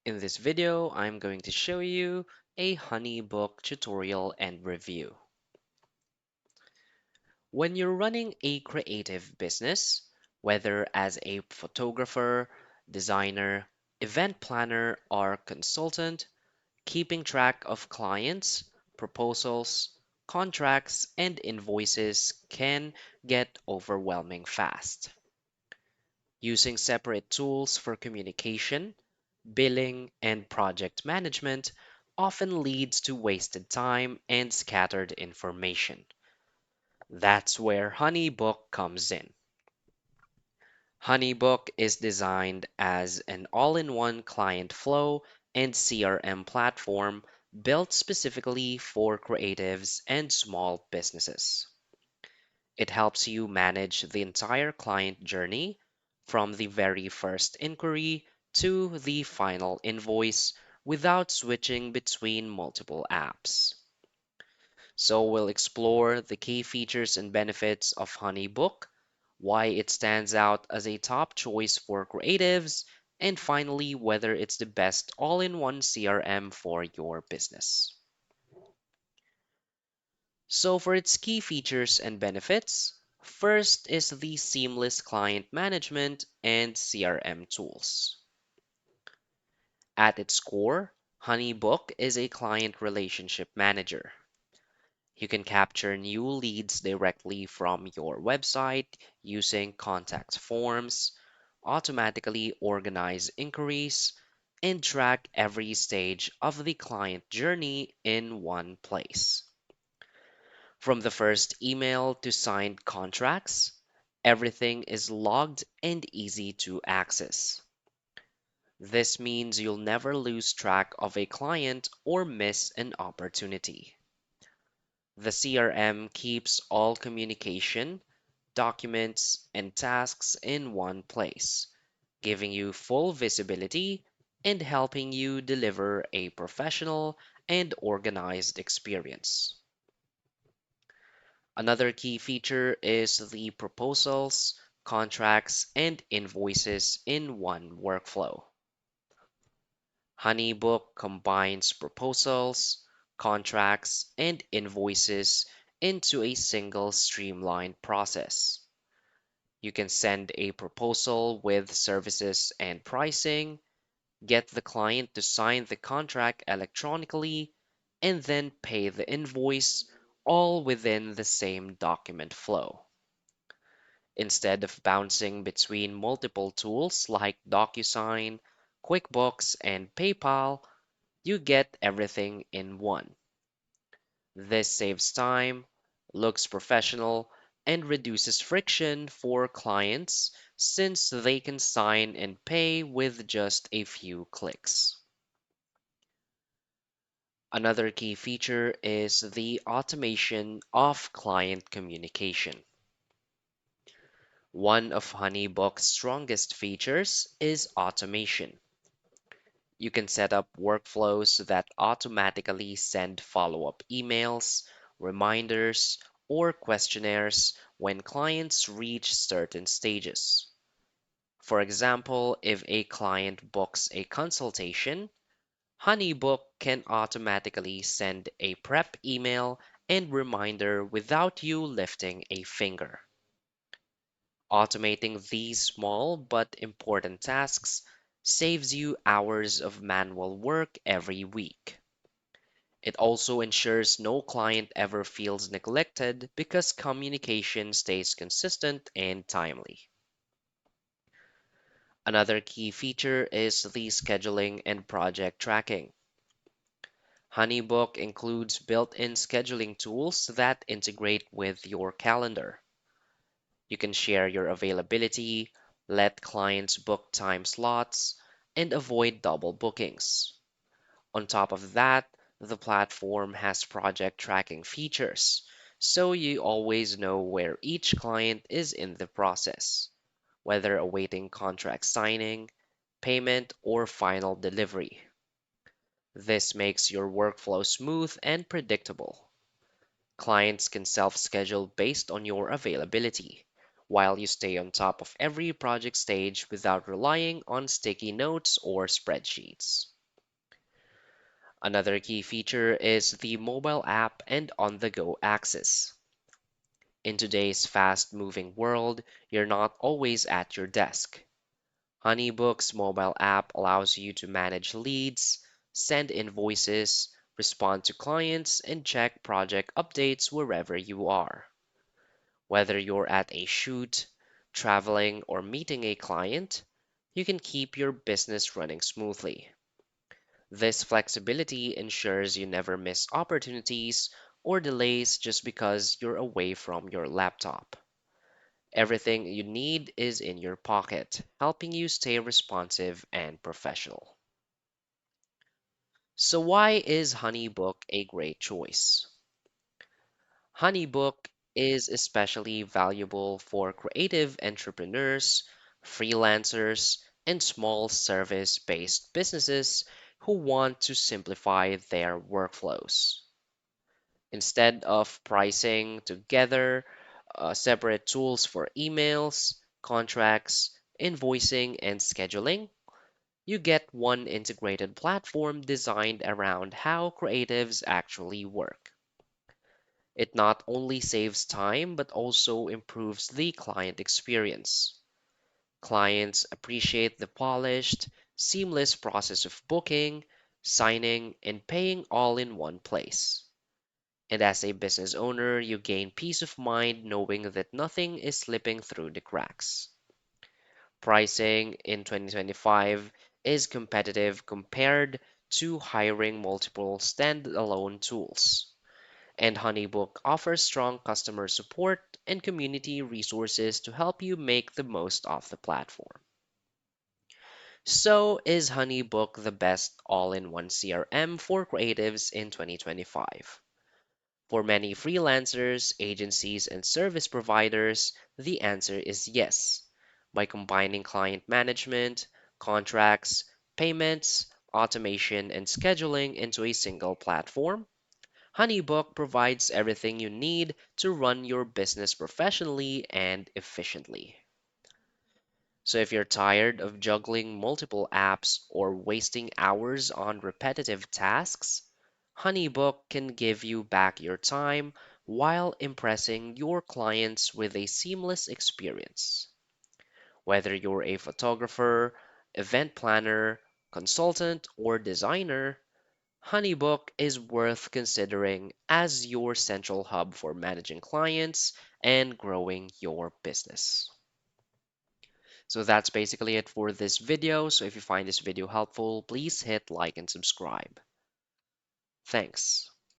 In this video, I'm going to show you a HoneyBook tutorial and review. When you're running a creative business, whether as a photographer, designer, event planner, or consultant, keeping track of clients, proposals, contracts, and invoices can get overwhelming fast. Using separate tools for communication, billing, and project management often leads to wasted time and scattered information. That's where HoneyBook comes in. HoneyBook is designed as an all-in-one client flow and CRM platform built specifically for creatives and small businesses. It helps you manage the entire client journey from the very first inquiry to the final invoice without switching between multiple apps. So we'll explore the key features and benefits of HoneyBook, why it stands out as a top choice for creatives, and finally, whether it's the best all-in-one CRM for your business. So for its key features and benefits, first is the seamless client management and CRM tools. At its core, HoneyBook is a client relationship manager. You can capture new leads directly from your website using contact forms, automatically organize inquiries, and track every stage of the client journey in one place. From the first email to signed contracts, everything is logged and easy to access. This means you'll never lose track of a client or miss an opportunity. The CRM keeps all communication, documents, and tasks in one place, giving you full visibility and helping you deliver a professional and organized experience. Another key feature is the proposals, contracts, and invoices in one workflow. HoneyBook combines proposals, contracts, and invoices into a single streamlined process. You can send a proposal with services and pricing, get the client to sign the contract electronically, and then pay the invoice, all within the same document flow. Instead of bouncing between multiple tools like DocuSign, QuickBooks, and PayPal, you get everything in one. This saves time, looks professional, and reduces friction for clients since they can sign and pay with just a few clicks. Another key feature is the automation of client communication. One of HoneyBook's strongest features is automation. You can set up workflows that automatically send follow-up emails, reminders, or questionnaires when clients reach certain stages. For example, if a client books a consultation, HoneyBook can automatically send a prep email and reminder without you lifting a finger. Automating these small but important tasks saves you hours of manual work every week. It also ensures no client ever feels neglected because communication stays consistent and timely. Another key feature is the scheduling and project tracking. HoneyBook includes built-in scheduling tools that integrate with your calendar. You can share your availability, let clients book time slots, and avoid double bookings. On top of that, the platform has project tracking features, so you always know where each client is in the process, whether awaiting contract signing, payment, or final delivery. This makes your workflow smooth and predictable. Clients can self-schedule based on your availability, while you stay on top of every project stage without relying on sticky notes or spreadsheets. Another key feature is the mobile app and on the go access. In today's fast moving world, you're not always at your desk. HoneyBook's mobile app allows you to manage leads, send invoices, respond to clients, and check project updates wherever you are. Whether you're at a shoot, traveling, or meeting a client, you can keep your business running smoothly. This flexibility ensures you never miss opportunities or delays just because you're away from your laptop. Everything you need is in your pocket, helping you stay responsive and professional. So, why is HoneyBook a great choice? HoneyBook is especially valuable for creative entrepreneurs, freelancers, and small service based businesses who want to simplify their workflows. Instead of pricing together separate tools for emails, contracts, invoicing, and scheduling, you get one integrated platform designed around how creatives actually work. It not only saves time but also improves the client experience. Clients appreciate the polished, seamless process of booking, signing, and paying all in one place. And as a business owner, you gain peace of mind knowing that nothing is slipping through the cracks. Pricing in 2025 is competitive compared to hiring multiple standalone tools. And HoneyBook offers strong customer support and community resources to help you make the most of the platform. So, is HoneyBook the best all in one CRM for creatives in 2025? For many freelancers, agencies, and service providers, the answer is yes. By combining client management, contracts, payments, automation, and scheduling into a single platform, HoneyBook provides everything you need to run your business professionally and efficiently. So, if you're tired of juggling multiple apps or wasting hours on repetitive tasks, HoneyBook can give you back your time while impressing your clients with a seamless experience. Whether you're a photographer, event planner, consultant, or designer, HoneyBook is worth considering as your central hub for managing clients and growing your business. So that's basically it for this video. So if you find this video helpful, please hit like and subscribe. Thanks.